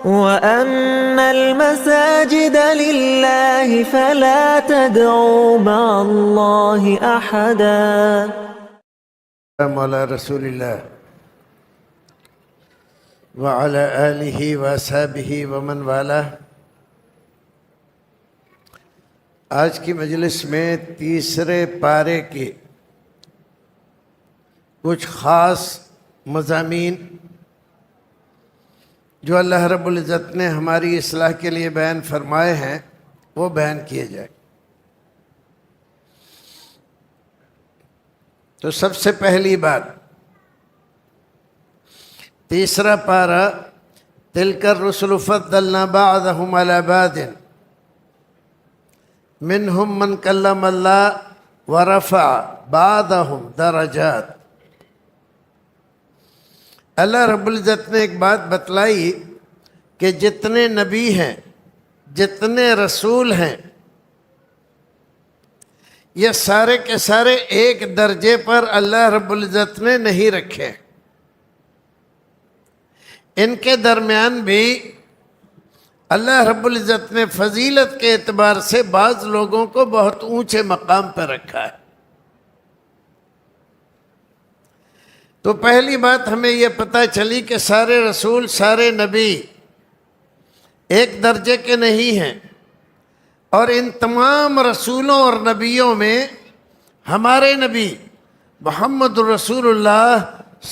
وَأَنَّ الْمَسَاجِدَ لِلَّهِ فَلَا تَدْعُوا مَعَ اللَّهِ أَحَدًا۔ مولا رسول اللہ وعلى آلہ وصحبہ ومن والہ۔ آج کی مجلس میں تیسرے پارے کے کچھ خاص مضامین جو اللہ رب العزت نے ہماری اصلاح کے لیے بیان فرمائے ہیں وہ بیان کیے جائیں۔ تو سب سے پہلی بات، تیسرا پارہ، تلک الرسل فضلنا بعضهم على بعض منهم من کلم اللہ ورفع بعضهم درجات۔ اللہ رب العزت نے ایک بات بتلائی کہ جتنے نبی ہیں، جتنے رسول ہیں، یہ سارے کے سارے ایک درجے پر اللہ رب العزت نے نہیں رکھے۔ ان کے درمیان بھی اللہ رب العزت نے فضیلت کے اعتبار سے بعض لوگوں کو بہت اونچے مقام پر رکھا ہے۔ تو پہلی بات ہمیں یہ پتہ چلی کہ سارے رسول، سارے نبی ایک درجے کے نہیں ہیں، اور ان تمام رسولوں اور نبیوں میں ہمارے نبی محمد رسول اللہ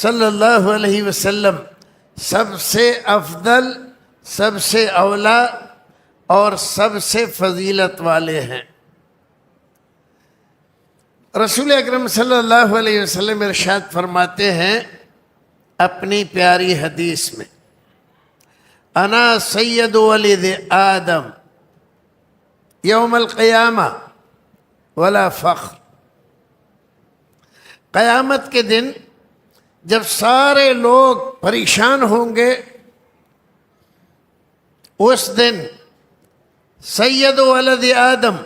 صلی اللہ علیہ وسلم سب سے افضل، سب سے اولا اور سب سے فضیلت والے ہیں۔ رسول اکرم صلی اللہ علیہ وسلم ارشاد فرماتے ہیں اپنی پیاری حدیث میں، انا سید ولد آدم یوم القیامہ ولا فخر۔ قیامت کے دن جب سارے لوگ پریشان ہوں گے، اس دن سید ولد آدم،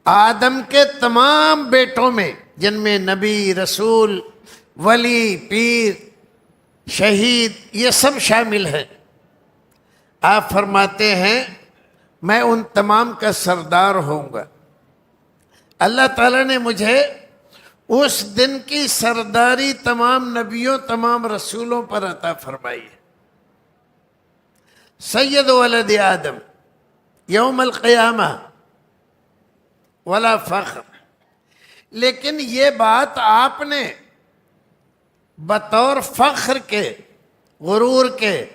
آدم کے تمام بیٹوں میں، جن میں نبی، رسول، ولی، پیر، شہید، یہ سب شامل ہیں، آپ فرماتے ہیں میں ان تمام کا سردار ہوں گا۔ اللہ تعالیٰ نے مجھے اس دن کی سرداری تمام نبیوں، تمام رسولوں پر عطا فرمائی ہے۔ سید ولد آدم یوم القیامہ ولا فخر۔ لیکن یہ بات آپ نے بطور فخر کے، غرور کے،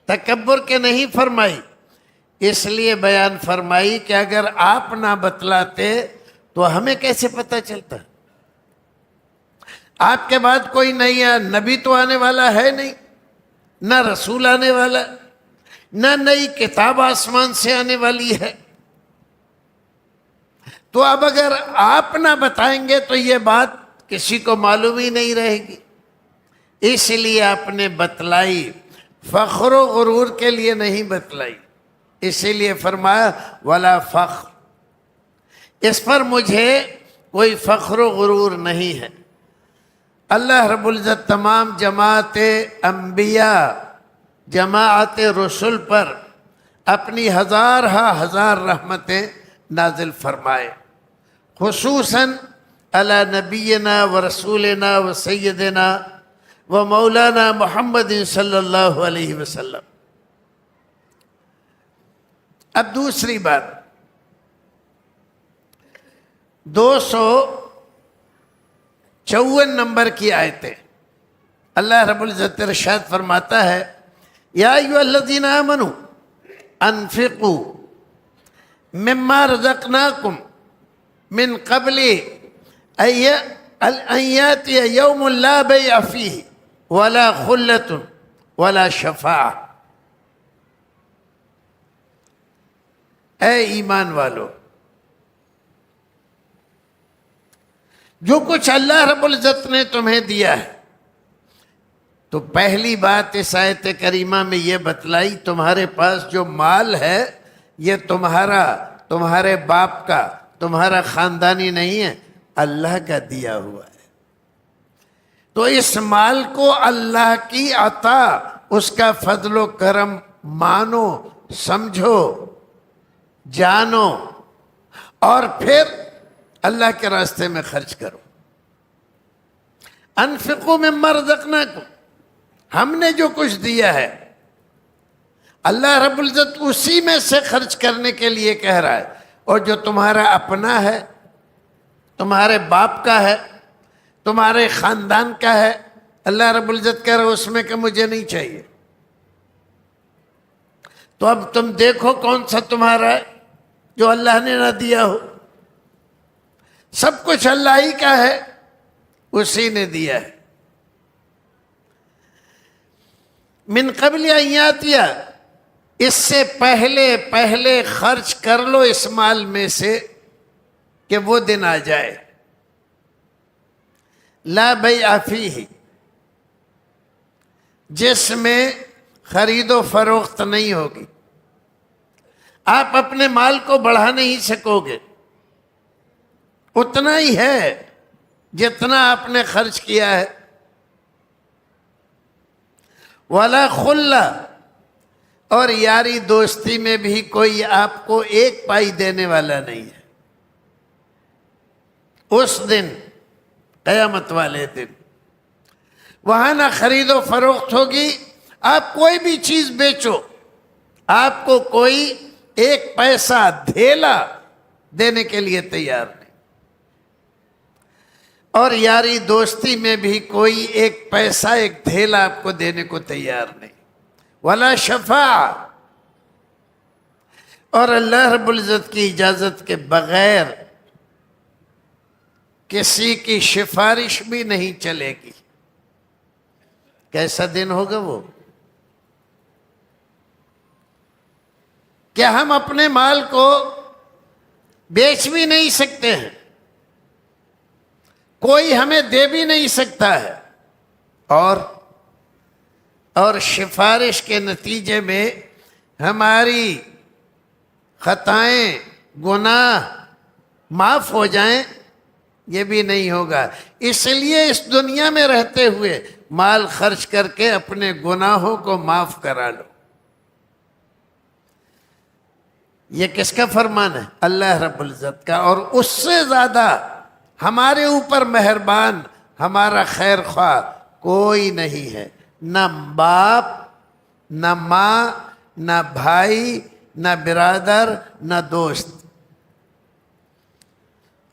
تکبر کے نہیں فرمائی، اس لیے بیان فرمائی کہ اگر آپ نہ بتلاتے تو ہمیں کیسے پتہ چلتا؟ آپ کے بعد کوئی نیا نبی تو آنے والا ہے نہیں، نہ رسول آنے والا، نہ نئی کتاب آسمان سے آنے والی ہے۔ تو اب اگر آپ نہ بتائیں گے تو یہ بات کسی کو معلوم ہی نہیں رہے گی، اس لیے آپ نے بتلائی، فخر و غرور کے لیے نہیں بتلائی، اسی لیے فرمایا ولا فخر، اس پر مجھے کوئی فخر و غرور نہیں ہے۔ اللہ رب العزت تمام جماعت انبیاء، جماعت رسل پر اپنی ہزار رحمتیں نازل فرمائے، خصوصاً علی نبینا و رسولنا و سیدنا و مولانا محمد صلی اللہ علیہ وسلم۔ اب دوسری بات، 254 نمبر کی آیتیں، اللہ رب العزت ارشاد فرماتا ہے یا ایھا الذین آمنوا انفقوا مما رزقناکم من قبل ان یاتی یوم لا بیع فیہ ولا خلۃ ولا شفاعہ۔ اے ایمان والو، جو کچھ اللہ رب العزت نے تمہیں دیا ہے، تو پہلی بات اس آیت کریمہ میں یہ بتلائی تمہارے پاس جو مال ہے یہ تمہارا، تمہارے باپ کا، تمہارا خاندانی نہیں ہے، اللہ کا دیا ہوا ہے۔ تو اس مال کو اللہ کی عطا اس کا فضل و کرم مانو، سمجھو، جانو، اور پھر اللہ کے راستے میں خرچ کرو۔ انفقوا مما رزقناکم، ہم نے جو کچھ دیا ہے اللہ رب العزت اسی میں سے خرچ کرنے کے لیے کہہ رہا ہے، اور جو تمہارا اپنا ہے، تمہارے باپ کا ہے، تمہارے خاندان کا ہے، اللہ رب العزت کہہ رہا ہے اس میں کہ مجھے نہیں چاہیے۔ تو اب تم دیکھو کون سا تمہارا ہے جو اللہ نے نہ دیا ہو۔ سب کچھ اللہ ہی کا ہے، اسی نے دیا ہے۔ من قبل ان یاتیہ، اس سے پہلے خرچ کر لو اس مال میں سے کہ وہ دن آ جائے۔ لا بیع فیہ، جس میں خرید و فروخت نہیں ہوگی۔ آپ اپنے مال کو بڑھا نہیں سکو گے، اتنا ہی ہے جتنا آپ نے خرچ کیا ہے۔ ولا خلہ، اور یاری دوستی میں بھی کوئی آپ کو ایک پائی دینے والا نہیں ہے۔ اس دن، قیامت والے دن، وہاں نہ خرید و فروخت ہوگی۔ آپ کوئی بھی چیز بیچو، آپ کو کوئی ایک پیسہ دھیلا دینے کے لیے تیار نہیں، اور یاری دوستی میں بھی کوئی ایک پیسہ، ایک دھیلا آپ کو دینے کو تیار نہیں۔ ولا شفاعہ، اور اللہ رب العزت کی اجازت کے بغیر کسی کی سفارش بھی نہیں چلے گی۔ کیسا دن ہوگا وہ؟ کیا ہم اپنے مال کو بیچ بھی نہیں سکتے ہیں، کوئی ہمیں دے بھی نہیں سکتا ہے، اور سفارش کے نتیجے میں ہماری خطائیں، گناہ معاف ہو جائیں، یہ بھی نہیں ہوگا۔ اس لیے اس دنیا میں رہتے ہوئے مال خرچ کر کے اپنے گناہوں کو معاف کرا لو۔ یہ کس کا فرمان ہے؟ اللہ رب العزت کا۔ اور اس سے زیادہ ہمارے اوپر مہربان، ہمارا خیر خواہ کوئی نہیں ہے، نہ باپ، نہ ماں، نہ بھائی، نہ برادر، نہ دوست۔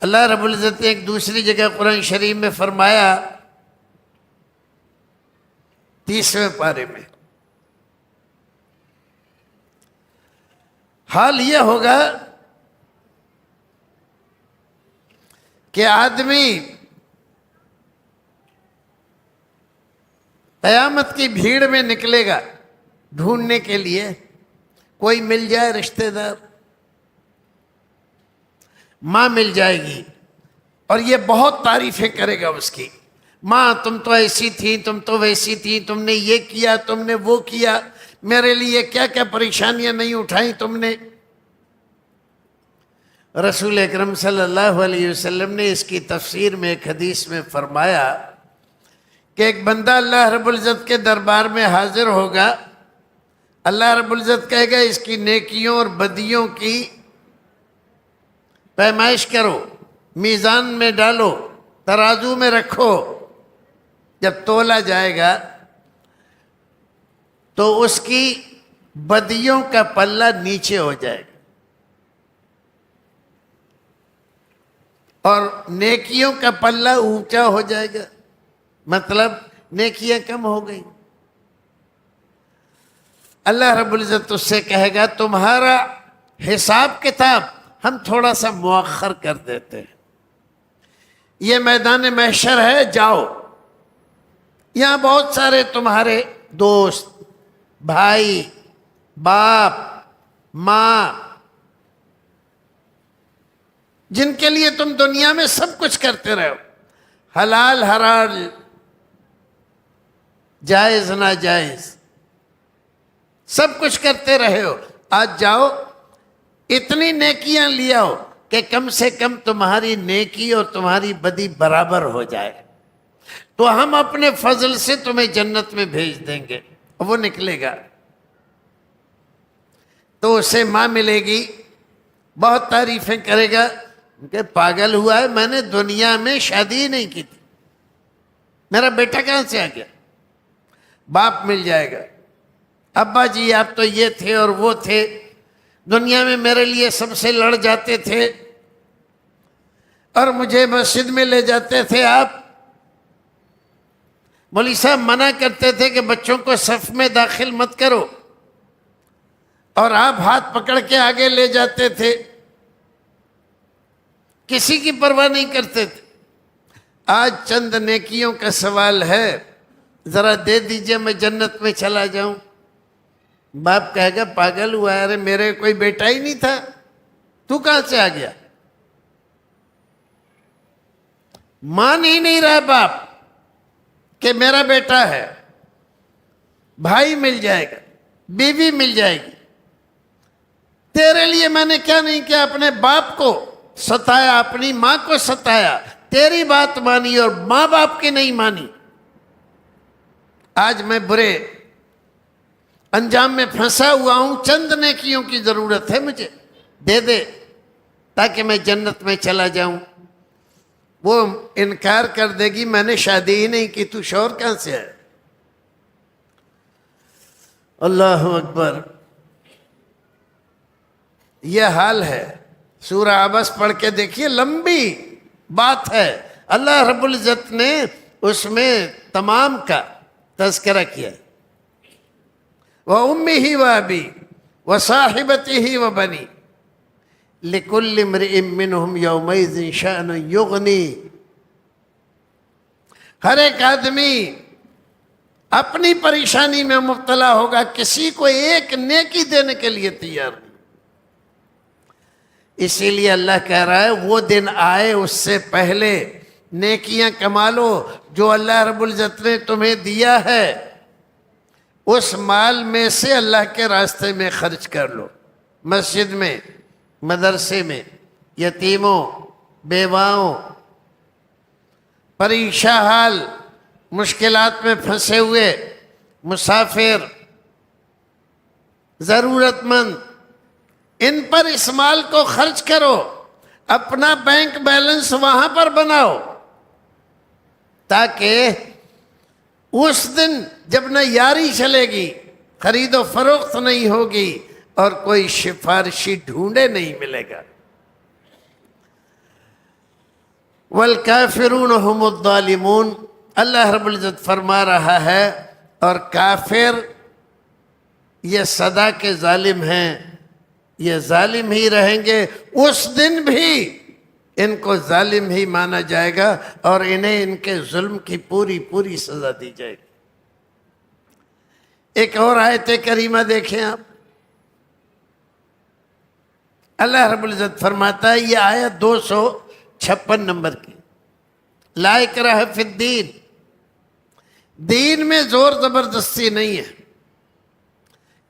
اللہ رب العزت نے ایک دوسری جگہ قرآن شریف میں فرمایا، 30ویں پارے میں، حال یہ ہوگا کہ آدمی قیامت کی بھیڑ میں نکلے گا ڈھونڈنے کے لیے، کوئی مل جائے رشتہ دار، ماں مل جائے گی، اور یہ بہت تعریفیں کرے گا اس کی۔ ماں تم تو ایسی تھی، تم تو ویسی تھی، تم نے یہ کیا، تم نے وہ کیا، میرے لیے کیا کیا پریشانیاں نہیں اٹھائیں تم نے۔ رسول اکرم صلی اللہ علیہ وسلم نے اس کی تفسیر میں ایک حدیث میں فرمایا کہ ایک بندہ اللہ رب العزت کے دربار میں حاضر ہوگا، اللہ رب العزت کہے گا اس کی نیکیوں اور بدیوں کی پیمائش کرو، میزان میں ڈالو، ترازو میں رکھو۔ جب تولا جائے گا تو اس کی بدیوں کا پلہ نیچے ہو جائے گا اور نیکیوں کا پلہ اونچا ہو جائے گا، مطلب نیکیاں کم ہو گئی۔ اللہ رب العزت اس سے کہے گا تمہارا حساب کتاب ہم تھوڑا سا مؤخر کر دیتے ہیں، یہ میدان محشر ہے، جاؤ، یہاں بہت سارے تمہارے دوست، بھائی، باپ، ماں، جن کے لیے تم دنیا میں سب کچھ کرتے رہو، حلال حرام، جائز ناجائز، سب کچھ کرتے رہے ہو، آج جاؤ اتنی نیکیاں لے آؤ کہ کم سے کم تمہاری نیکی اور تمہاری بدی برابر ہو جائے، تو ہم اپنے فضل سے تمہیں جنت میں بھیج دیں گے۔ وہ نکلے گا تو اسے ماں ملے گی، بہت تعریفیں کرے گا کہ پاگل ہوا ہے، میں نے دنیا میں شادی ہی نہیں کی تھی، میرا بیٹا کہاں سے آ گیا؟ باپ مل جائے گا، ابا جی آپ تو یہ تھے اور وہ تھے، دنیا میں میرے لیے سب سے لڑ جاتے تھے اور مجھے مسجد میں لے جاتے تھے، آپ مولوی صاحب منع کرتے تھے کہ بچوں کو صف میں داخل مت کرو، اور آپ ہاتھ پکڑ کے آگے لے جاتے تھے، کسی کی پرواہ نہیں کرتے تھے۔ آج چند نیکیوں کا سوال ہے، ذرا دے دیجئے میں جنت میں چلا جاؤں۔ باپ کہے گا پاگل ہوا ہے، ارے میرے کوئی بیٹا ہی نہیں تھا، تو کہاں سے آ گیا؟ مان ہی نہیں رہا باپ کہ میرا بیٹا ہے، بھائی مل جائے گا، بیوی مل جائے گی، تیرے لیے میں نے کیا نہیں کیا؟ اپنے باپ کو ستایا، اپنی ماں کو ستایا، تیری بات مانی اور ماں باپ کی نہیں مانی۔ آج میں برے انجام میں پھنسا ہوا ہوں، چند نیکیوں کی ضرورت ہے مجھے، دے دے تاکہ میں جنت میں چلا جاؤں۔ وہ انکار کر دے گی میں نے شادی ہی نہیں کی، تو شوہر کہاں سے ہے؟ اللہ اکبر، یہ حال ہے۔ سورہ عبس پڑھ کے دیکھیے، لمبی بات ہے، اللہ رب العزت نے اس میں تمام کا تذکرہ کیا۔ وَأُمِّهِ وَأَبِيهِ وَصَاحِبَتِهِ وَبَنِيهِ لِكُلِّ امْرِئٍ مِّنْهُمْ يَوْمَئِذٍ شَأْنٌ يُغْنِيهِ۔ ہر ایک آدمی اپنی پریشانی میں مبتلا ہوگا، کسی کو ایک نیکی دینے کے لیے تیار نہیں۔ اسی لیے اللہ کہہ رہا ہے وہ دن آئے اس سے پہلے نیکیاں کما لو جو اللہ رب العزت نے تمہیں دیا ہے، اس مال میں سے اللہ کے راستے میں خرچ کر لو، مسجد میں، مدرسے میں، یتیموں، بیواؤں، پریشان حال، مشکلات میں پھنسے ہوئے، مسافر، ضرورت مند، ان پر اس مال کو خرچ کرو، اپنا بینک بیلنس وہاں پر بناؤ، تاکہ اس دن جب نہ یاری چلے گی، خرید و فروخت نہیں ہوگی اور کوئی سفارشی ڈھونڈے نہیں ملے گا۔ والکافرون هم الظالمون، اللہ رب العزت فرما رہا ہے، اور کافر یہ سدا کے ظالم ہیں، یہ ظالم ہی رہیں گے، اس دن بھی ان کو ظالم ہی مانا جائے گا اور انہیں ان کے ظلم کی پوری پوری سزا دی جائے گی۔ ایک اور آیت کریمہ دیکھیں آپ، اللہ رب العزت فرماتا ہے، یہ آیت 256 نمبر کی، لا اکراہ فی الدین، دین میں زور زبردستی نہیں ہے،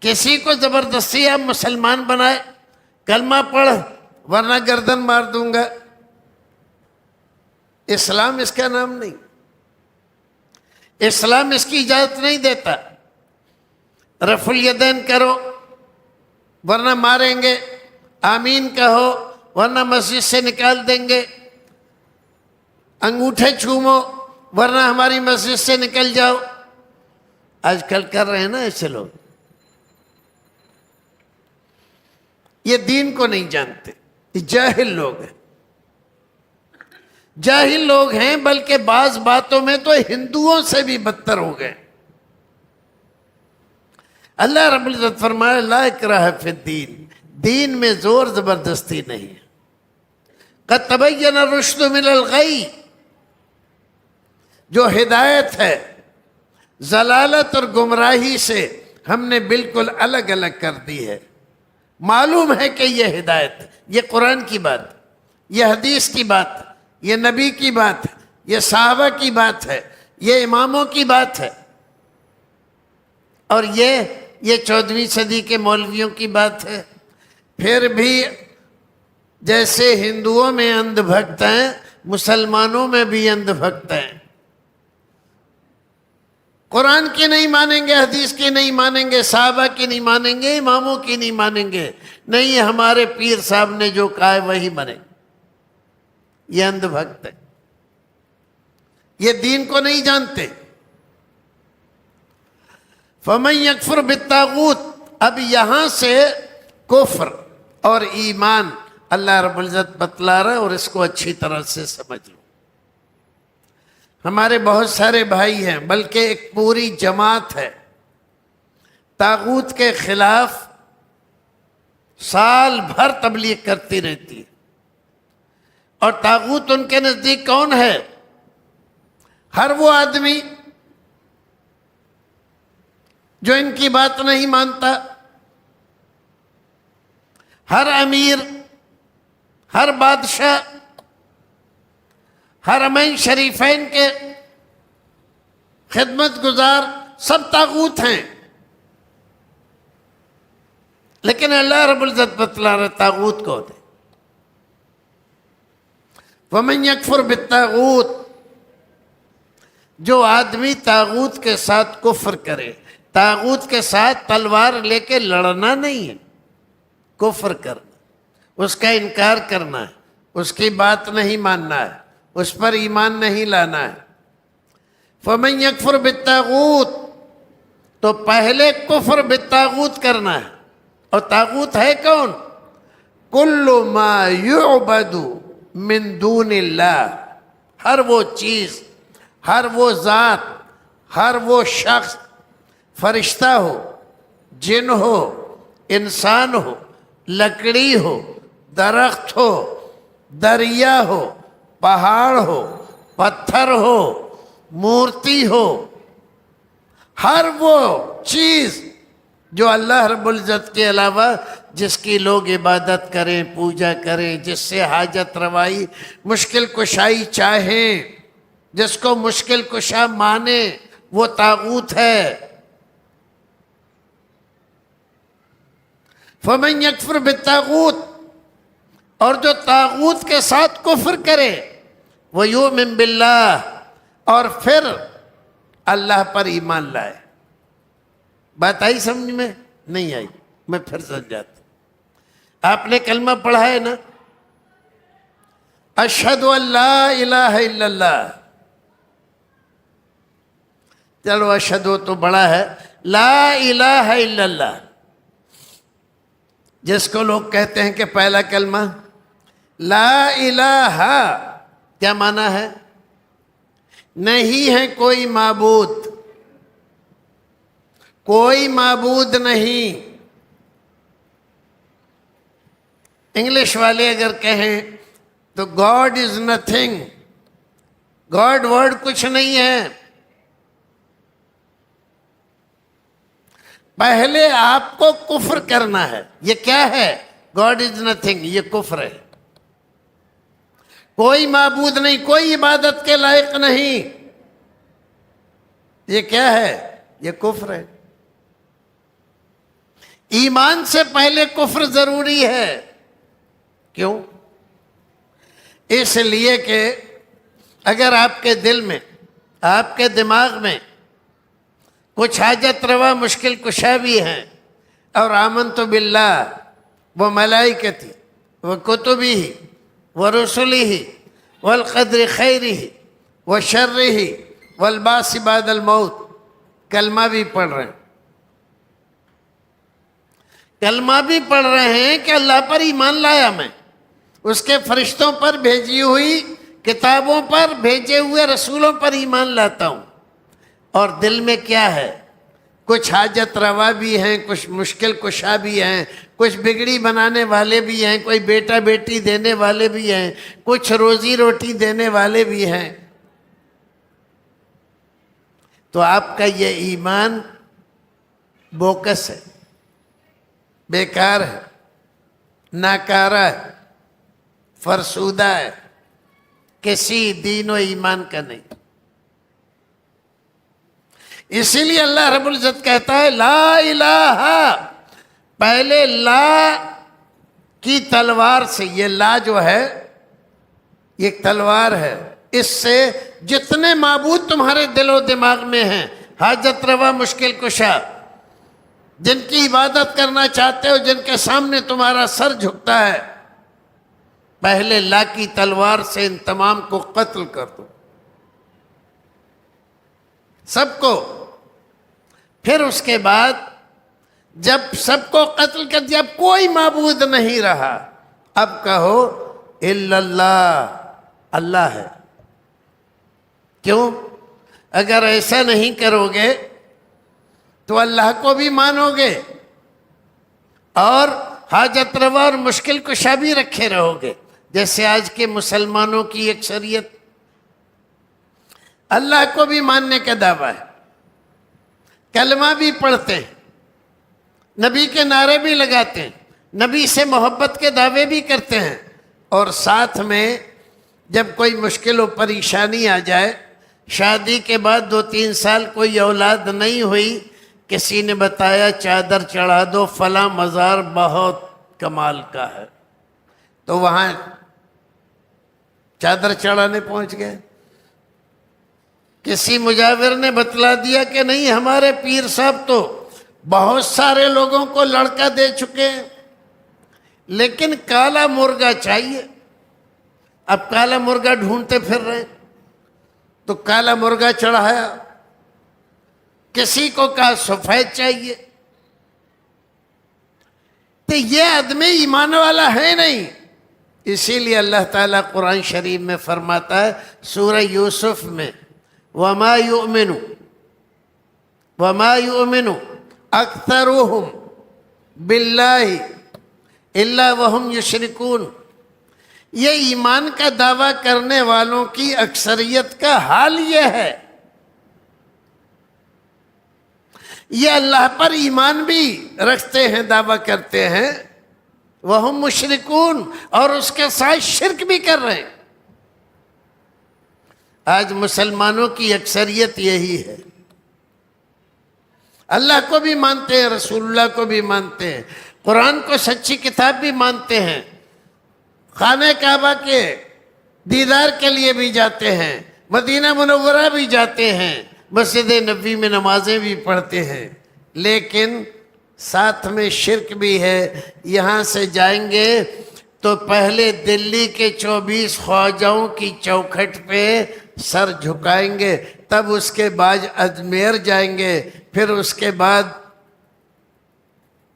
کسی کو زبردستی آپ مسلمان بنائے، کلمہ پڑھ ورنہ گردن مار دوں گا، اسلام اس کا نام نہیں، اسلام اس کی اجازت نہیں دیتا۔ رفع الیدین کرو ورنہ ماریں گے، آمین کہو ورنہ مسجد سے نکال دیں گے، انگوٹھے چومو ورنہ ہماری مسجد سے نکل جاؤ۔ آج کل کر رہے ہیں نا ایسے لوگ، یہ دین کو نہیں جانتے، یہ جاہل لوگ ہیں، جاہل لوگ ہیں، بلکہ بعض باتوں میں تو ہندوؤں سے بھی بدتر ہو گئے۔ اللہ رب العزت فرمائے لا اکراہ فی الدین، دین میں زور زبردستی نہیں ہے۔ قد تبین الرشد من الغی، جو ہدایت ہے ضلالت اور گمراہی سے ہم نے بالکل الگ الگ کر دی ہے۔ معلوم ہے کہ یہ ہدایت، یہ قرآن کی بات، یہ حدیث کی بات، یہ نبی کی بات، یہ صحابہ کی بات ہے، یہ اماموں کی بات ہے، اور یہ 14ویں صدی کے مولویوں کی بات ہے۔ پھر بھی جیسے ہندوؤں میں اندھ بھکت ہیں، مسلمانوں میں بھی اندھ بھکت ہیں۔ قرآن کی نہیں مانیں گے، حدیث کی نہیں مانیں گے، صحابہ کی نہیں مانیں گے، اماموں کی نہیں مانیں گے، نہیں ہمارے پیر صاحب نے جو کہا ہے وہی بنے. یہ اندھ بھکت ہے، یہ دین کو نہیں جانتے. فَمَن يَكْفُرْ بِالطَّاغُوتِ، اب یہاں سے کفر اور ایمان اللہ رب العزت بتلا رہا ہے، اور اس کو اچھی طرح سے سمجھ لو. ہمارے بہت سارے بھائی ہیں، بلکہ ایک پوری جماعت ہے طاغوت کے خلاف سال بھر تبلیغ کرتی رہتی ہے. اور طاغوت ان کے نزدیک کون ہے؟ ہر وہ آدمی جو ان کی بات نہیں مانتا، ہر امیر، ہر بادشاہ، حرمین شریفین کے خدمت گزار سب طاغوت ہیں. لیکن اللہ رب العزت بتلا رہا طاغوت کو دے. وَمَن يَكْفُرْ بِالطَّاغُوتِ، جو آدمی طاغوت کے ساتھ کفر کرے. طاغوت کے ساتھ تلوار لے کے لڑنا نہیں ہے، کفر کرنا، اس کا انکار کرنا ہے، اس کی بات نہیں ماننا ہے، اس پر ایمان نہیں لانا ہے. فَمَن يَكْفُرْ بِالطَّاغُوتِ، تو پہلے کفر بالطاغوت کرنا ہے. اور طاغوت ہے کون؟ کل ما یعبد من دون اللہ، ہر وہ چیز، ہر وہ ذات، ہر وہ شخص، فرشتہ ہو، جن ہو، انسان ہو، لکڑی ہو، درخت ہو، دریا ہو، پہاڑ ہو، پتھر ہو، مورتی ہو، ہر وہ چیز جو اللہ رب العزت کے علاوہ جس کی لوگ عبادت کریں، پوجا کریں، جس سے حاجت روائی، مشکل کشائی چاہیں، جس کو مشکل کشا مانے، وہ طاغوت ہے. فَمَن يَكْفُرْ بِالطَّاغُوتِ، اور جو طاغوت کے ساتھ کفر کرے، وَيُؤْمِن بِاللَّهِ، اور پھر اللہ پر ایمان لائے. بات آئی سمجھ میں؟ نہیں آئی، میں پھر سمجھاتا. آپ نے کلمہ پڑھا ہے نا، اشہد ان لا الہ الا اللہ. چلو اشہد تو بڑا ہے، لا الہ الا اللہ، جس کو لوگ کہتے ہیں کہ پہلا کلمہ لا الہ، کیا معنی ہے؟ نہیں ہے کوئی معبود، کوئی معبود نہیں. انگلش والے اگر کہیں تو God is nothing, God word کچھ نہیں ہے. پہلے آپ کو کفر کرنا ہے. یہ کیا ہے؟ گاڈ از نتھنگ، یہ کفر ہے. کوئی معبود نہیں، کوئی عبادت کے لائق نہیں، یہ کیا ہے؟ یہ کفر ہے. ایمان سے پہلے کفر ضروری ہے. کیوں؟ اس لیے کہ اگر آپ کے دل میں، آپ کے دماغ میں کچھ حاجت روا مشکل کشا بھی ہیں، اور آمنت باللہ و ملائکتی و کتبہ و رسلہ والقدر خیرہ و شرہ والبعث بعد الموت، کلمہ بھی پڑھ رہے ہیں، کلمہ بھی پڑھ رہے ہیں کہ اللہ پر ایمان لایا میں، اس کے فرشتوں پر، بھیجی ہوئی کتابوں پر، بھیجے ہوئے رسولوں پر ایمان لاتا ہوں. اور دل میں کیا ہے؟ کچھ حاجت روا بھی ہیں، کچھ مشکل کشا بھی ہیں، کچھ بگڑی بنانے والے بھی ہیں، کوئی بیٹا بیٹی دینے والے بھی ہیں، کچھ روزی روٹی دینے والے بھی ہیں. تو آپ کا یہ ایمان بوکس ہے، بیکار ہے، ناکارہ ہے، فرسودہ ہے، کسی دین و ایمان کا نہیں. اسی لیے اللہ رب العزت کہتا ہے لا الہ، پہلے لا کی تلوار سے. یہ لا جو ہے یہ ایک تلوار ہے، اس سے جتنے معبود تمہارے دل و دماغ میں ہیں حاجت روا مشکل کشا، جن کی عبادت کرنا چاہتے ہو، جن کے سامنے تمہارا سر جھکتا ہے، پہلے لا کی تلوار سے ان تمام کو قتل کر دو، سب کو۔ پھر اس کے بعد جب سب کو قتل کر دیا، اب کوئی معبود نہیں رہا، اب کہو الا اللہ، اللہ ہے۔ کیوں؟ اگر ایسا نہیں کرو گے تو اللہ کو بھی مانو گے اور حاجت روا اور مشکل کشا بھی رکھے رہو گے، جیسے آج کے مسلمانوں کی اکثریت اللہ کو بھی ماننے کا دعویٰ ہے، کلمہ بھی پڑھتے ہیں، نبی کے نعرے بھی لگاتے ہیں، نبی سے محبت کے دعوے بھی کرتے ہیں، اور ساتھ میں جب کوئی مشکل و پریشانی آ جائے، شادی کے بعد 2-3 سال کوئی اولاد نہیں ہوئی، کسی نے بتایا چادر چڑھا دو فلاں مزار بہت کمال کا ہے، تو وہاں چادر چڑھانے پہنچ گئے۔ کسی مجاور نے بتلا دیا کہ نہیں، ہمارے پیر صاحب تو بہت سارے لوگوں کو لڑکا دے چکے ہیں، لیکن کالا مرغا چاہیے، اب کالا مرغا ڈھونڈتے پھر رہے، تو کالا مرغا چڑھایا، کسی کو کہا سفید چاہیے، تو یہ آدمی ایمان والا ہے نہیں۔ اسی لیے اللہ تعالیٰ قرآن شریف میں فرماتا ہے سورہ یوسف میں، وَمَا يُؤْمِنُ أَكْثَرُهُمْ بِاللَّهِ إِلَّا وَهُمْ يُشْرِكُونَ، یہ ایمان کا دعویٰ کرنے والوں کی اکثریت کا حال یہ ہے، یہ اللہ پر ایمان بھی رکھتے ہیں، دعویٰ کرتے ہیں، وَهُمْ مُشْرِكُونَ، اور اس کے ساتھ شرک بھی کر رہے ہیں۔ آج مسلمانوں کی اکثریت یہی ہے، اللہ کو بھی مانتے ہیں، رسول اللہ کو بھی مانتے ہیں، قرآن کو سچی کتاب بھی مانتے ہیں، خانہ کعبہ کے دیدار کے لیے بھی جاتے ہیں، مدینہ منورہ بھی جاتے ہیں، مسجد نبوی میں نمازیں بھی پڑھتے ہیں، لیکن ساتھ میں شرک بھی ہے۔ یہاں سے جائیں گے تو پہلے دلی کے 24 خواجاؤں کی چوکھٹ پہ سر جھکائیں گے، تب اس کے بعد اجمیر جائیں گے، پھر اس کے بعد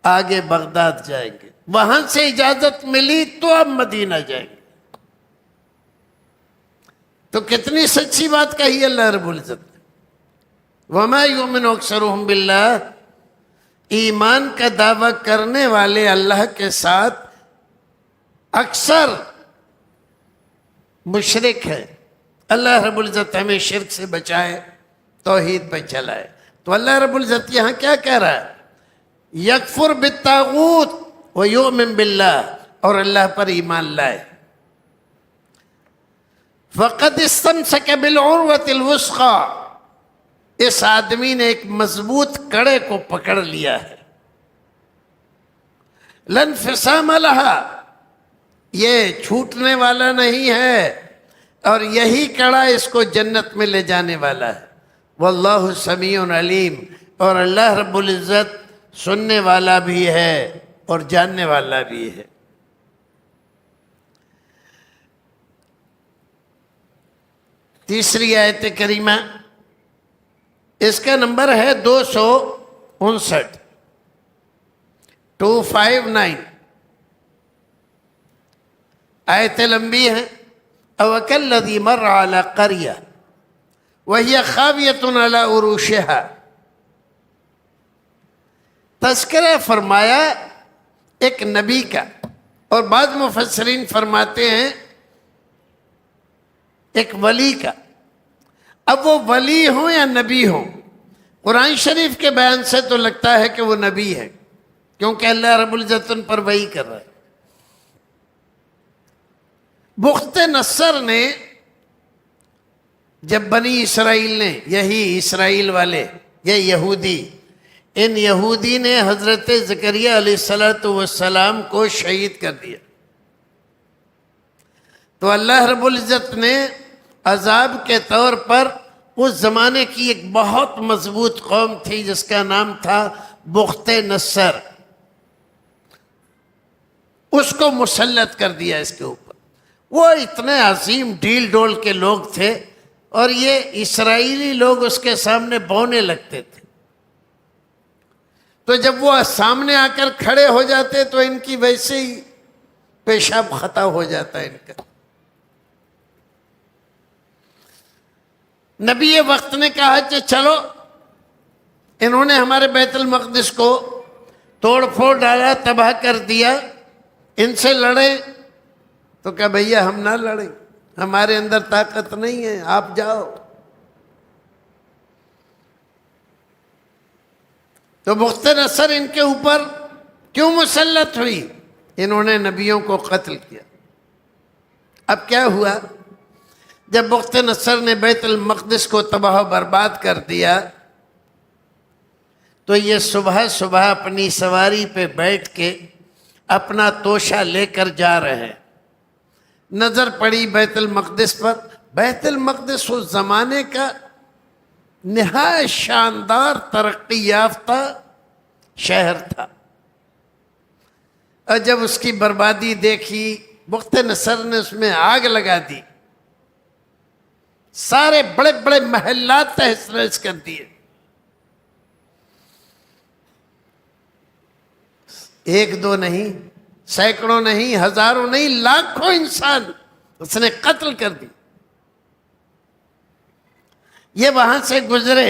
آگے بغداد جائیں گے، وہاں سے اجازت ملی تو اب مدینہ جائیں گے۔ تو کتنی سچی بات کہی اللہ رب العزت نے، وَمَا يُؤْمِنُ أَكْثَرُهُمْ بِاللَّهِ، ایمان کا دعویٰ کرنے والے اللہ کے ساتھ اکثر مشرک ہے۔ اللہ رب العزت ہمیں شرک سے بچائے، توحید پہ چلائے۔ تو اللہ رب العزت یہاں کیا کہہ رہا ہے؟ یکفر بالطاغوت ویؤمن باللہ، اور اللہ پر ایمان لائے۔ فقد استمسک بالعروۃ الوثقی، اس آدمی نے ایک مضبوط کڑے کو پکڑ لیا ہے، لا انفصام لہا، یہ چھوٹنے والا نہیں ہے، اور یہی کڑا اس کو جنت میں لے جانے والا ہے۔ واللہ سمیع علیم، اور اللہ رب العزت سننے والا بھی ہے اور جاننے والا بھی ہے۔ تیسری آیت کریمہ، اس کا نمبر ہے 259، 259، آیت لمبی ہے۔ او کالذی مر علی قریہ وہی خاویۃ علی عروشہا، تذکرہ فرمایا ایک نبی کا، اور بعض مفسرین فرماتے ہیں ایک ولی کا۔ اب وہ ولی ہوں یا نبی ہوں، قرآن شریف کے بیان سے تو لگتا ہے کہ وہ نبی ہے، کیونکہ اللہ رب العزت ان پر وحی کر رہا ہے۔ بخت نصر نے جب بنی اسرائیل نے، یہی اسرائیل والے، یہ یہودی، ان یہودی نے حضرت زکریا علیہ السلام کو شہید کر دیا، تو اللہ رب العزت نے عذاب کے طور پر اس زمانے کی ایک بہت مضبوط قوم تھی جس کا نام تھا بخت نصر، اس کو مسلط کر دیا اس کے اوپر۔ وہ اتنے عظیم ڈیل ڈول کے لوگ تھے اور یہ اسرائیلی لوگ اس کے سامنے بونے لگتے تھے، تو جب وہ سامنے آ کر کھڑے ہو جاتے تو ان کی ویسے ہی پیشاب خطا ہو جاتا ان کا۔ نبی وقت نے کہا کہ چلو، انہوں نے ہمارے بیت المقدس کو توڑ پھوڑ ڈالا، تباہ کر دیا، ان سے لڑیں؟ تو کہا بھیا ہم نہ لڑیں، ہمارے اندر طاقت نہیں ہے، آپ جاؤ۔ تو بخت نصر ان کے اوپر کیوں مسلط ہوئی؟ انہوں نے نبیوں کو قتل کیا۔ اب کیا ہوا؟ جب بخت نصر نے بیت المقدس کو تباہ و برباد کر دیا تو یہ صبح صبح اپنی سواری پہ بیٹھ کے اپنا توشہ لے کر جا رہے ہیں۔ نظر پڑی بیت المقدس پر۔ بیت المقدس اس زمانے کا نہایت شاندار ترقی یافتہ شہر تھا، اور جب اس کی بربادی دیکھی بخت نصر نے اس میں آگ لگا دی، سارے بڑے بڑے محلات تہس نہس کر دیے۔ ایک دو نہیں، سینکڑوں نہیں، ہزاروں نہیں، لاکھوں انسان اس نے قتل کر دی۔ یہ وہاں سے گزرے،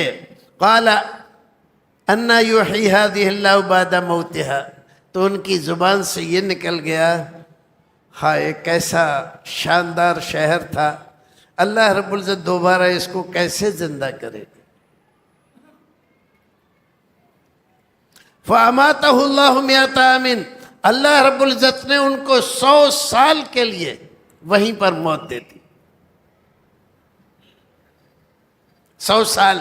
قال انا یحیی ہذہ اللہ بعد موتہا، تو ان کی زبان سے یہ نکل گیا، ہائے کیسا شاندار شہر تھا، اللہ رب العزت دوبارہ اس کو کیسے زندہ کرے گا۔ فَأَمَاتَهُ اللَّهُ مِئَةَ عَامٍ، اللہ رب العزت نے ان کو 100 سال کے لیے وہیں پر موت دے دی۔ 100 سال۔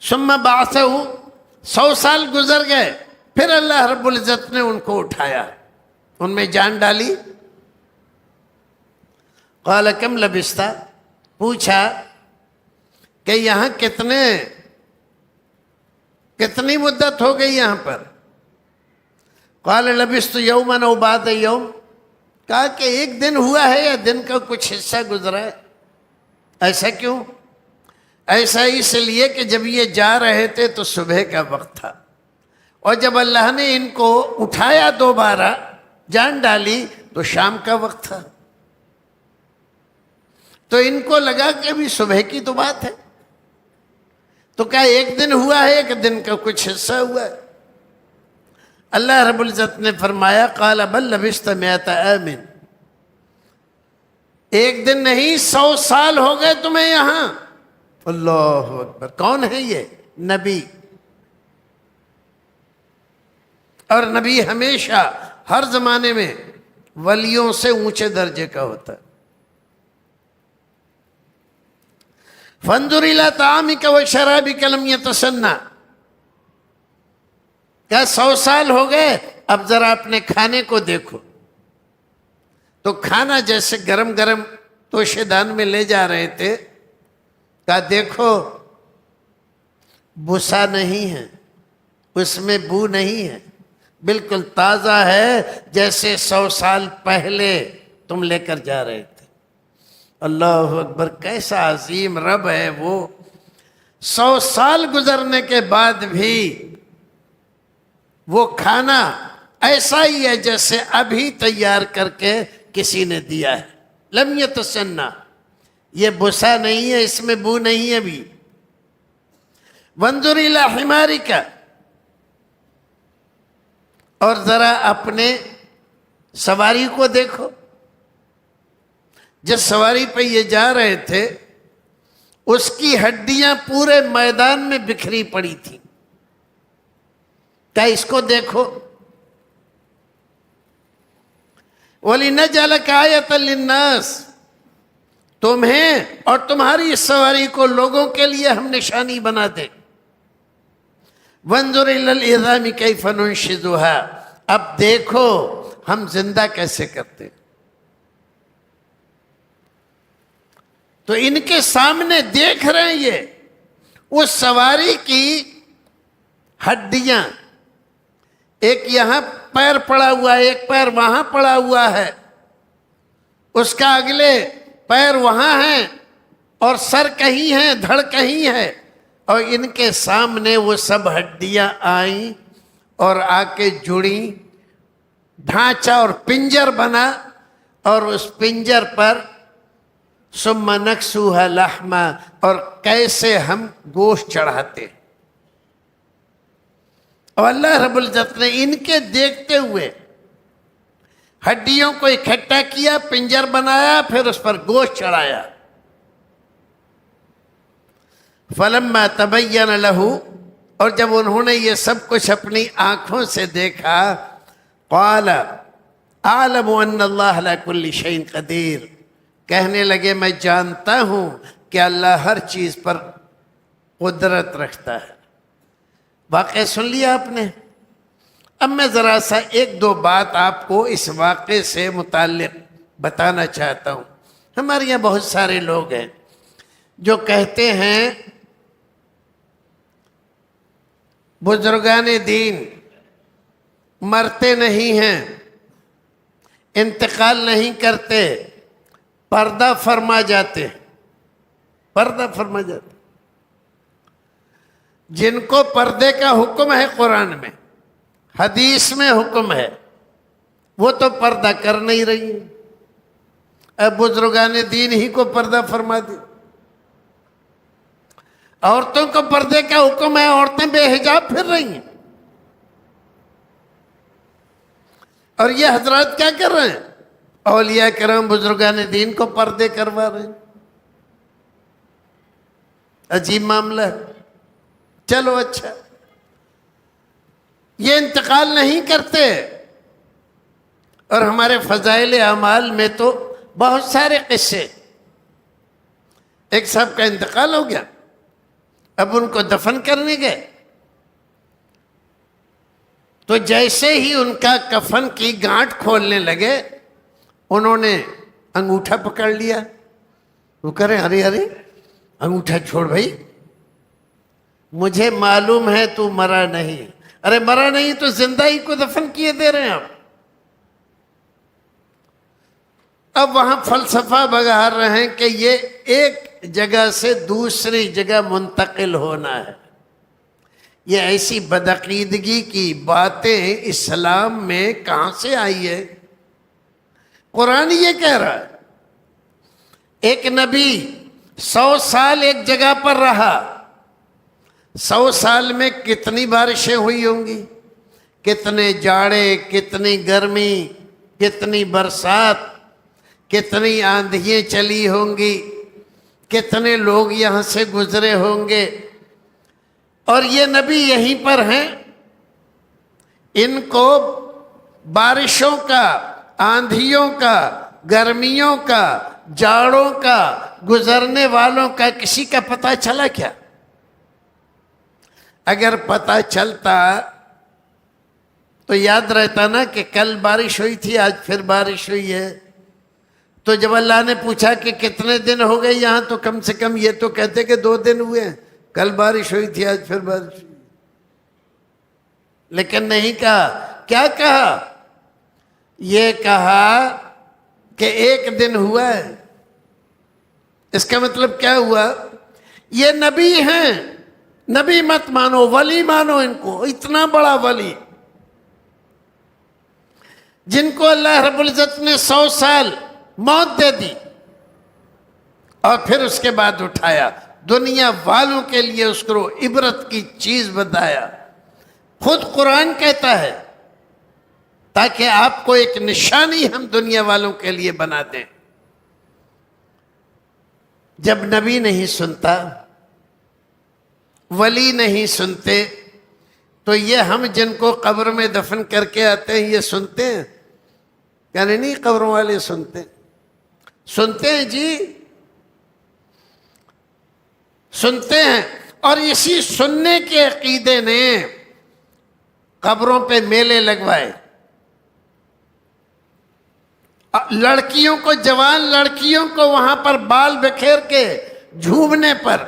ثم بعثه، 100 سال گزر گئے، پھر اللہ رب العزت نے ان کو اٹھایا، ان میں جان ڈالی۔ قال کم لبثت، پوچھا کہ یہاں کتنی مدت ہو گئی یہاں پر؟ قال لبثت یوما او بعد یوم، کہا کہ ایک دن ہوا ہے یا دن کا کچھ حصہ گزرا ہے۔ ایسا کیوں؟ ایسا اس لیے کہ جب یہ جا رہے تھے تو صبح کا وقت تھا، اور جب اللہ نے ان کو اٹھایا دوبارہ جان ڈالی تو شام کا وقت تھا، تو ان کو لگا کہ ابھی صبح کی تو بات ہے، تو کہا ایک دن ہوا ہے کہ دن کا کچھ حصہ ہوا ہے؟ اللہ رب العزت نے فرمایا قال بل لبثت 100 عام، ایک دن نہیں 100 سال ہو گئے تمہیں یہاں۔ اللہ اکبر! کون ہے یہ؟ نبی، اور نبی ہمیشہ ہر زمانے میں ولیوں سے اونچے درجے کا ہوتا ہے۔ فانظر الى طعامك وشرابك لم يتسنى، کیا 100 سال ہو گئے؟ اب ذرا اپنے کھانے کو دیکھو، تو کھانا جیسے گرم گرم توشے دان میں لے جا رہے تھے، کہا دیکھو بھوسا نہیں ہے، اس میں بو نہیں ہے، بالکل تازہ ہے جیسے 100 سال پہلے تم لے کر جا رہے تھے۔ اللہ اکبر! کیسا عظیم رب ہے وہ، 100 سال گزرنے کے بعد بھی وہ کھانا ایسا ہی ہے جیسے ابھی تیار کر کے کسی نے دیا ہے۔ لم یتسنى، یہ بھوسا نہیں ہے، اس میں بو نہیں ہے بھی۔ وانظر الی حمارک، اور ذرا اپنے سواری کو دیکھو، جس سواری پہ یہ جا رہے تھے اس کی ہڈیاں پورے میدان میں بکھری پڑی تھی، کیا اس کو دیکھو۔ وَلِنَجْعَلَكَ آیَةً لِلنَّاسِ، تمہیں اور تمہاری اس سواری کو لوگوں کے لیے ہم نشانی بنا دیں۔ وَانظُرْ إِلَى الْعِظَامِ كَيْفَ نُنشِزُهَا، اب دیکھو ہم زندہ کیسے کرتے۔ تو ان کے سامنے دیکھ رہے ہیں یہ اس سواری کی ہڈیاں، ایک یہاں پیر پڑا ہوا ہے، ایک پیر وہاں پڑا ہوا ہے، اس کا اگلے پیر وہاں ہے اور سر کہیں ہے، دھڑ کہیں ہے، اور ان کے سامنے وہ سب ہڈیاں آئیں اور آ کے جڑیں، ڈھانچہ اور پنجر بنا، اور اس پنجر پر ثم نکسوها لحما، اور کیسے ہم گوشت چڑھاتے. اور اللہ رب العزت نے ان کے دیکھتے ہوئے ہڈیوں کو اکٹھا کیا، پنجر بنایا، پھر اس پر گوشت چڑھایا. فلما تبین لہ، اور جب انہوں نے یہ سب کچھ اپنی آنکھوں سے دیکھا، قال اعلم ان اللہ علی کل شیء قدیر، کہنے لگے میں جانتا ہوں کہ اللہ ہر چیز پر قدرت رکھتا ہے. واقعہ سن لیا آپ نے؟ اب میں ذرا سا ایک دو بات آپ کو اس واقعے سے متعلق بتانا چاہتا ہوں. ہمارے یہاں بہت سارے لوگ ہیں جو کہتے ہیں بزرگان دین مرتے نہیں ہیں، انتقال نہیں کرتے، پردہ فرما جاتے، پردہ فرما جاتے. جن کو پردے کا حکم ہے قرآن میں، حدیث میں حکم ہے، وہ تو پردہ کر نہیں رہی ہیں. اب بزرگان دین ہی کو پردہ فرما دی. عورتوں کو پردے کا حکم ہے، عورتیں بے حجاب پھر رہی ہیں. اور یہ حضرات کیا کر رہے ہیں؟ اولیاء کرام بزرگان دین کو پردے کروا رہے ہیں. عجیب معاملہ ہے. چلو اچھا، یہ انتقال نہیں کرتے. اور ہمارے فضائل اعمال میں تو بہت سارے قصے. ایک صاحب کا انتقال ہو گیا، اب ان کو دفن کرنے گئے تو جیسے ہی ان کا کفن کی گانٹھ کھولنے لگے، انہوں نے انگوٹھا پکڑ لیا. وہ کہہ رہے ارے ارے انگوٹھا چھوڑ بھائی، مجھے معلوم ہے تو مرا نہیں. ارے مرا نہیں تو زندہ ہی کو دفن کیے دے رہے ہیں آپ. اب وہاں فلسفہ بگار رہے ہیں کہ یہ ایک جگہ سے دوسری جگہ منتقل ہونا ہے. یہ ایسی بدعقیدگی کی باتیں اسلام میں کہاں سے آئی ہے؟ قرآن یہ کہہ رہا ہے ایک نبی 100 سال ایک جگہ پر رہا. 100 سال میں کتنی بارشیں ہوئی ہوں گی، کتنے جاڑے، کتنی گرمی، کتنی برسات، کتنی آندھیاں چلی ہوں گی، کتنے لوگ یہاں سے گزرے ہوں گے. اور یہ نبی یہیں پر ہیں. ان کو بارشوں کا، آندھیوں کا، گرمیوں کا، جاڑوں کا، گزرنے والوں کا کسی کا پتہ چلا کیا؟ اگر پتہ چلتا تو یاد رہتا نا کہ کل بارش ہوئی تھی، آج پھر بارش ہوئی ہے. تو جب اللہ نے پوچھا کہ کتنے دن ہو گئے یہاں، تو کم سے کم یہ تو کہتے کہ 2 دن ہوئے ہیں، کل بارش ہوئی تھی، آج پھر بارش ہوئی. لیکن نہیں کہا. کیا کہا؟ یہ کہا کہ 1 دن ہوا ہے. اس کا مطلب کیا ہوا؟ یہ نبی ہیں، نبی مت مانو، ولی مانو ان کو. اتنا بڑا ولی جن کو اللہ رب العزت نے 100 سال موت دے دی اور پھر اس کے بعد اٹھایا، دنیا والوں کے لیے اس کو عبرت کی چیز بتایا. خود قرآن کہتا ہے تاکہ آپ کو ایک نشانی ہم دنیا والوں کے لیے بنا دیں. جب نبی نہیں سنتا، ولی نہیں سنتے، تو یہ ہم جن کو قبر میں دفن کر کے آتے ہیں یہ سنتے ہیں؟ یعنی نہیں، قبروں والے سنتے ہیں جی، سنتے ہیں. اور اسی سننے کے عقیدے نے قبروں پہ میلے لگوائے. لڑکیوں کو، جوان لڑکیوں کو وہاں پر بال بکھیر کے جھومنے پر،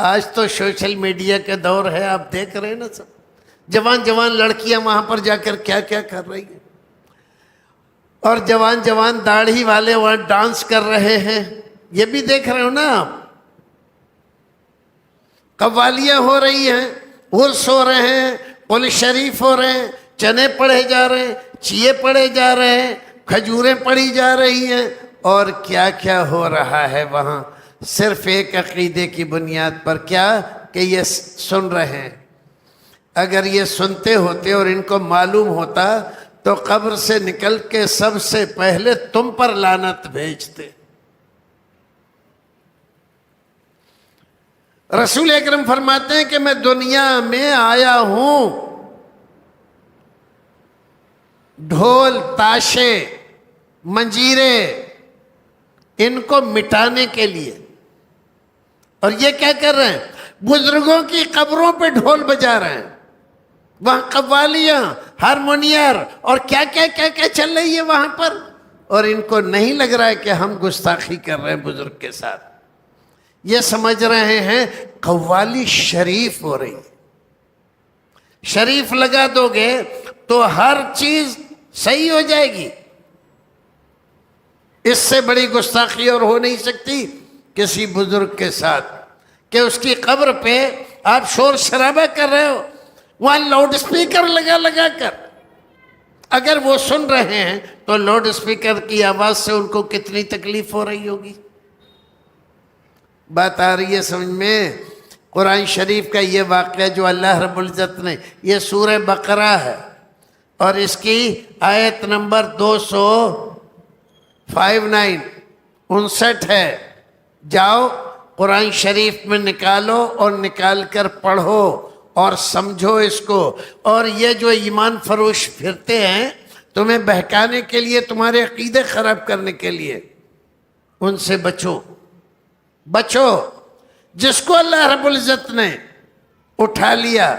آج تو سوشل میڈیا کا دور ہے، آپ دیکھ رہے ہیں نا، سب جوان جوان لڑکیاں وہاں پر جا کر کیا کیا کر رہی ہیں، اور جوان جوان داڑھی والے وہاں ڈانس کر رہے ہیں، یہ بھی دیکھ رہے ہو نا آپ۔ قوالیاں ہو رہی ہیں، عرس ہو رہے ہیں، قل شریف ہو رہے ہیں، چنے پڑھے جا رہے ہیں، چیے پڑھے جا رہے ہیں، کھجوریں پڑھی جا رہی ہیں، اور کیا کیا ہو رہا ہے وہاں، صرف ایک عقیدے کی بنیاد پر، کیا کہ یہ سن رہے ہیں۔ اگر یہ سنتے ہوتے اور ان کو معلوم ہوتا تو قبر سے نکل کے سب سے پہلے تم پر لعنت بھیجتے۔ رسول اکرم فرماتے ہیں کہ میں دنیا میں آیا ہوں ڈھول، تاشے، منجیرے ان کو مٹانے کے لیے، اور یہ کیا کر رہے ہیں؟ بزرگوں کی قبروں پہ ڈھول بجا رہے ہیں، وہاں قوالیاں، ہارمونیئر اور کیا کیا کیا کیا چل رہی ہے وہاں پر، اور ان کو نہیں لگ رہا ہے کہ ہم گستاخی کر رہے ہیں بزرگ کے ساتھ، یہ سمجھ رہے ہیں قوالی شریف ہو رہی ہے۔ شریف لگا دو گے تو ہر چیز صحیح ہو جائے گی، اس سے بڑی گستاخی اور ہو نہیں سکتی کسی بزرگ کے ساتھ کہ اس کی قبر پہ آپ شور شرابہ کر رہے ہو، وہاں لاؤڈ سپیکر لگا لگا کر، اگر وہ سن رہے ہیں تو لاؤڈ سپیکر کی آواز سے ان کو کتنی تکلیف ہو رہی ہوگی۔ بات آ رہی ہے سمجھ میں؟ قرآن شریف کا یہ واقعہ جو اللہ رب العزت نے، یہ سورہ بقرہ ہے اور اس کی آیت نمبر 259 ہے۔ جاؤ قرآن شریف میں نکالو اور نکال کر پڑھو اور سمجھو اس کو، اور یہ جو ایمان فروش پھرتے ہیں تمہیں بہکانے کے لیے، تمہارے عقیدے خراب کرنے کے لیے، ان سے بچو بچو۔ جس کو اللہ رب العزت نے اٹھا لیا،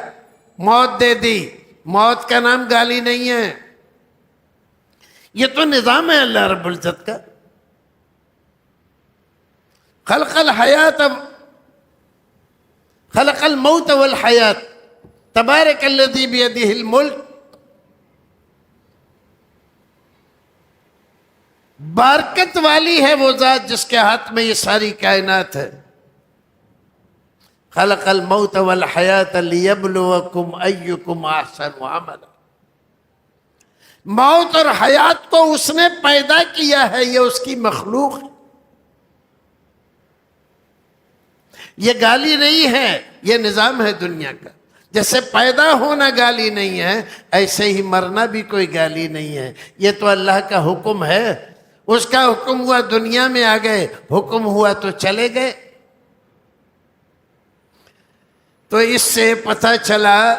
موت دے دی، موت کا نام گالی نہیں ہے، یہ تو نظام ہے اللہ رب العزت کا۔ خلق الحیات، خلق الموت والحیات، تبارک الذی بیدہ الملک۔ بارکت والی ہے وہ ذات جس کے ہاتھ میں یہ ساری کائنات ہے۔ خلق الموت والحیات لیبلوکم ایکم احسن عملا۔ موت اور حیات کو اس نے پیدا کیا ہے، یہ اس کی مخلوق ہے، یہ گالی نہیں ہے، یہ نظام ہے دنیا کا۔ جیسے پیدا ہونا گالی نہیں ہے، ایسے ہی مرنا بھی کوئی گالی نہیں ہے، یہ تو اللہ کا حکم ہے۔ اس کا حکم ہوا دنیا میں آ گئے، حکم ہوا تو چلے گئے۔ تو اس سے پتہ چلا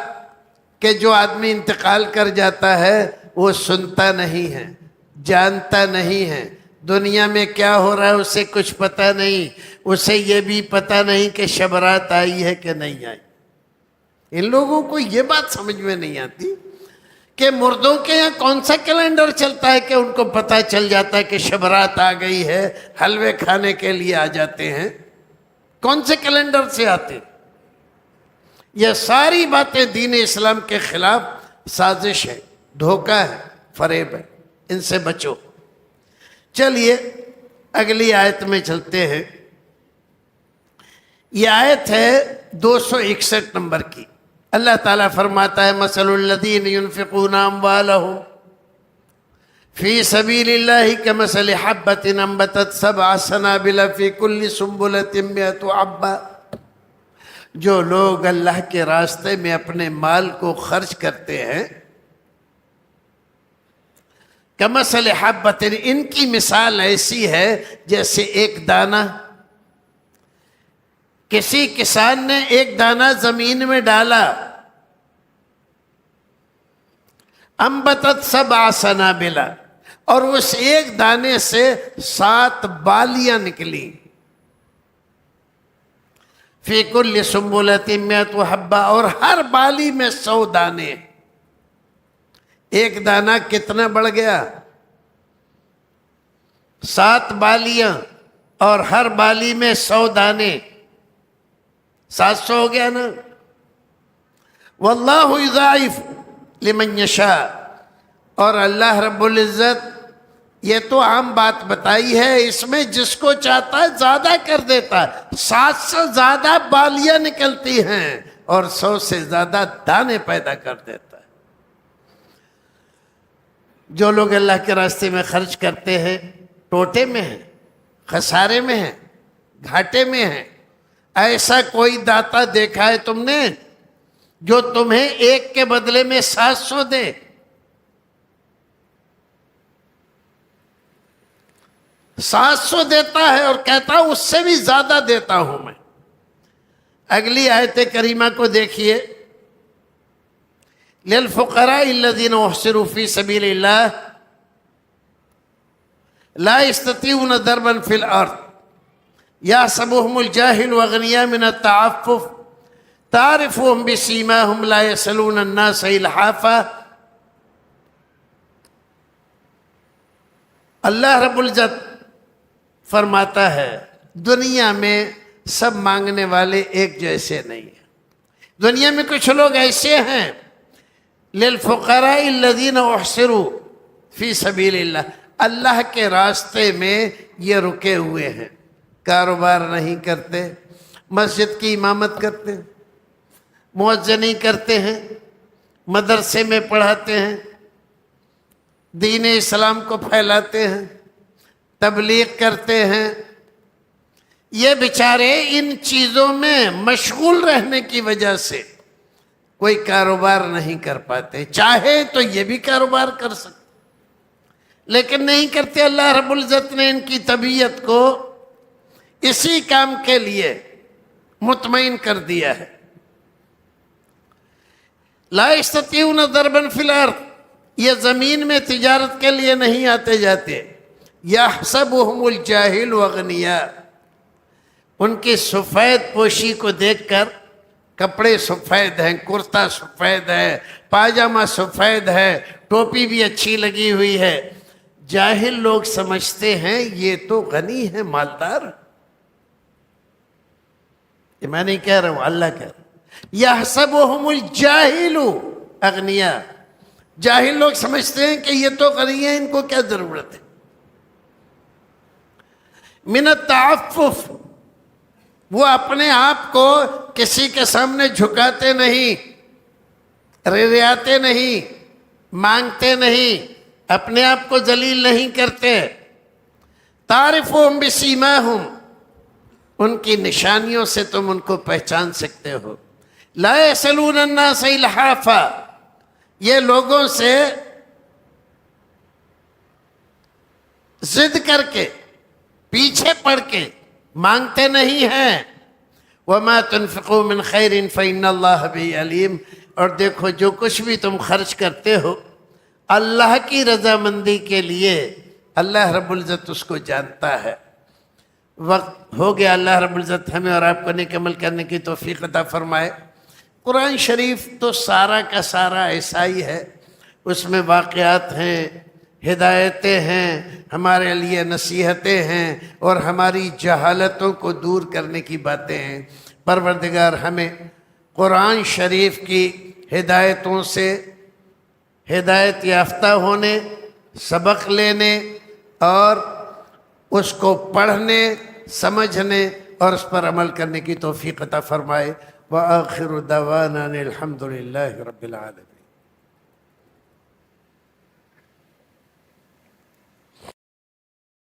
کہ جو آدمی انتقال کر جاتا ہے وہ سنتا نہیں ہے، جانتا نہیں ہے، دنیا میں کیا ہو رہا ہے اسے کچھ پتہ نہیں، اسے یہ بھی پتہ نہیں کہ شب رات آئی ہے کہ نہیں آئی۔ ان لوگوں کو یہ بات سمجھ میں نہیں آتی کہ مردوں کے یہاں کون سا کیلنڈر چلتا ہے کہ ان کو پتہ چل جاتا ہے کہ شب رات آ گئی ہے، حلوے کھانے کے لیے آ جاتے ہیں۔ کون سے کیلنڈر سے آتے؟ یہ ساری باتیں دین اسلام کے خلاف سازش ہے، دھوکہ ہے، فریب ہے، ان سے بچو۔ چلیے اگلی آیت میں چلتے ہیں۔ یہ آیت ہے 261 نمبر کی۔ اللہ تعالیٰ فرماتا ہے مثل الذین ینفقون اموالہم فی سبیل اللہ کمثل حبۃ انبتت سبع سنابل فی کل سنبلۃ مئۃ حبۃ۔ جو لوگ اللہ کے راستے میں اپنے مال کو خرچ کرتے ہیں، کمثل حبۃ، ان کی مثال ایسی ہے جیسے ایک دانہ، کسی کسان نے ایک دانہ زمین میں ڈالا، انبتت سبع سنابل، اور اس ایک دانے سے 7 بالیاں نکلی، فی کل سنبلۃ مئۃ حبۃ، اور ہر بالی میں 100 دانے۔ ایک دانہ کتنا بڑھ گیا؟ 7 بالیاں اور ہر بالی میں 100 دانے، 700 ہو گیا نا۔ واللہ یضاعف لمن یشاء، اور اللہ رب العزت یہ تو عام بات بتائی ہے، اس میں جس کو چاہتا ہے زیادہ کر دیتا ہے۔ 7 سے زیادہ بالیاں نکلتی ہیں اور 100 سے زیادہ دانے پیدا کر دیتا ہے۔ جو لوگ اللہ کے راستے میں خرچ کرتے ہیں ٹوٹے میں ہیں، خسارے میں ہیں، گھاٹے میں ہیں۔ ایسا کوئی داتا دیکھا ہے تم نے جو تمہیں 1 کے بدلے میں 700 دے؟ سات 700 دیتا ہے اور کہتا اس سے بھی زیادہ دیتا ہوں میں۔ اگلی آیت کریمہ کو دیکھیے، للفقراء الذین احصروا فی سبیل اللہ لا یستطیعون ضربا فی الارض یحسبهم الجاہل اغنیاء من التعفف تعرفهم بسیماهم لا یسألون الناس الحافا۔ اللہ رب العزت فرماتا ہے دنیا میں سب مانگنے والے ایک جیسے نہیں ہیں۔ دنیا میں کچھ لوگ ایسے ہیں، للفقراء الذین احصروا فی سبیل اللہ، اللہ کے راستے میں یہ رکے ہوئے ہیں، کاروبار نہیں کرتے، مسجد کی امامت کرتے ہیں، مؤذنی کرتے ہیں، مدرسے میں پڑھاتے ہیں، دین اسلام کو پھیلاتے ہیں، تبلیغ کرتے ہیں۔ یہ بیچارے ان چیزوں میں مشغول رہنے کی وجہ سے کوئی کاروبار نہیں کر پاتے، چاہے تو یہ بھی کاروبار کر سکتے لیکن نہیں کرتے۔ اللہ رب العزت نے ان کی طبیعت کو اسی کام کے لیے مطمئن کر دیا ہے۔ لا یستطیعون ضربا فی الارض، یہ زمین میں تجارت کے لیے نہیں آتے جاتے۔ یحسبهم الجاہل اغنیاء، ان کی سفید پوشی کو دیکھ کر، کپڑے سفید ہیں، کرتا سفید ہے، پاجامہ سفید ہے، ٹوپی بھی اچھی لگی ہوئی ہے، جاہل لوگ سمجھتے ہیں یہ تو غنی ہے، مالدار۔ یہ میں نہیں کہہ رہا ہوں، اللہ کہہ رہا ہے۔ یحسبهم الجاہل اغنیاء، جاہل لوگ سمجھتے ہیں کہ یہ تو غنی ہے، ان کو کیا ضرورت ہے۔ من التعفف، وہ اپنے آپ کو کسی کے سامنے جھکاتے نہیں، ریاتے نہیں، مانگتے نہیں، اپنے آپ کو ذلیل نہیں کرتے۔ تعرفهم بسیماهم، ان کی نشانیوں سے تم ان کو پہچان سکتے ہو۔ لا یسألون الناس الحافا، یہ لوگوں سے ضد کر کے، پیچھے پڑ کے مانگتے نہیں ہیں۔ وَمَا تُنْفِقُوا مِنْ خَيْرٍ فَإِنَّ اللَّهَ بِهِ عَلِيمٌ، اور دیکھو جو کچھ بھی تم خرچ کرتے ہو اللہ کی رضامندی کے لیے، اللہ رب العزت اس کو جانتا ہے۔ وقت ہو گیا، اللہ رب العزت ہمیں اور آپ کو نیک عمل کرنے کی توفیق عطا فرمائے۔ قرآن شریف تو سارا کا سارا ایسا ہی ہے، اس میں واقعات ہیں، ہدایتیں ہیں، ہمارے لیے نصیحتیں ہیں اور ہماری جہالتوں کو دور کرنے کی باتیں ہیں۔ پروردگار ہمیں قرآن شریف کی ہدایتوں سے ہدایت یافتہ ہونے، سبق لینے اور اس کو پڑھنے، سمجھنے اور اس پر عمل کرنے کی توفیق عطا فرمائے۔ وآخر دعوانا الحمد للہ رب العالمین۔